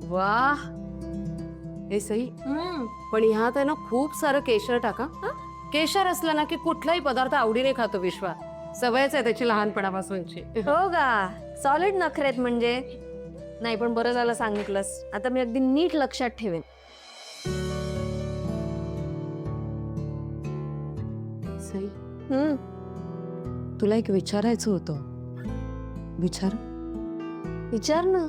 वाह, हे सई. पण ह्यात आहे ना खूप सारं केशर टाका. केशर असलं ना की कुठलाही पदार्थ आवडीने खातो विश्वा. सवयच आहे त्याची लहानपणापासूनची. हो का? सॉलिड नखरेत म्हणजे. नाही पण बरं झालं सांगितलंस. आता मी अगदी नीट लक्षात ठेवेन. सई, हम्म. तुला एक विचारायचं होतं. विचार. विचार ना.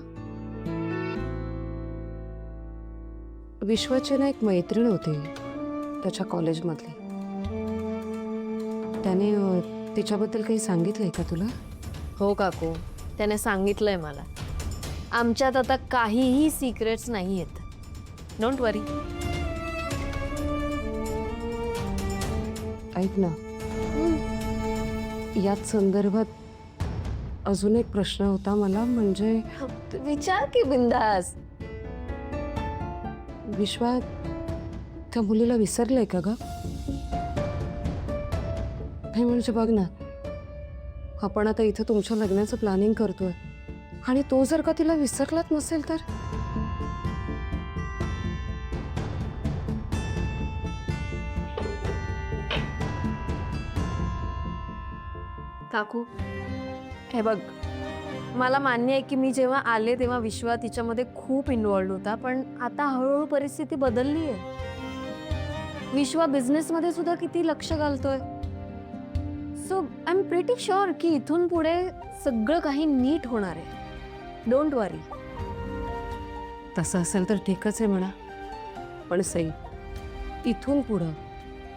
विश्वाची ना एक मैत्रीण होती त्याच्या कॉलेजमधली. त्याने तिच्याबद्दल काही सांगितलंय का तुला? हो काकू, त्याने सांगितलंय मला. आमच्यात आता काहीही सिक्रेट्स नाही आहेत. डोंट वरी. ऐक ना, याच संदर्भात अजून एक प्रश्न होता मला. म्हणजे विचार की बिंदास. विश्वा त्या मुलीला विसरलंय का ग? हे म्हणजे बघ ना, आपण आता इथं तुमच्या लग्नाचं प्लॅनिंग करतोय आणि तो जर का तिला विसरलाच नसेल तर? काकू, हे बघ, मला मान्य आहे की मी जेव्हा आले तेव्हा विश्वा तिच्यामध्ये खूप इन्व्हॉल्ड होता, पण आता हळूहळू परिस्थिती बदलली आहे. विश्वा बिझनेसमध्ये सुद्धा किती लक्ष घालतोय. So I am pretty sure की इथून पुढे सगळं काही नीट होणार आहे. डोंट वरी. तसं असेल तर ठीकच आहे म्हणा. पण सई, इथून पुढं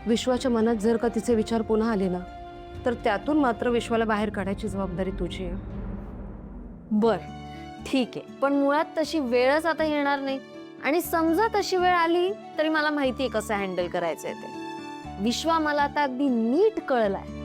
विश्वाच्या मनात जर का तिचे विचार पुन्हा आले ना, तर त्यातून मात्र विश्वाला बाहेर काढायची जबाबदारी तुझी आहे. बर, ठीक आहे. पण मुळात तशी वेळच आता येणार नाही. आणि समजा तशी वेळ आली तरी मला माहिती आहे कसं हँडल करायचंय ते. विश्वा मला आता अगदी नीट कळलाय.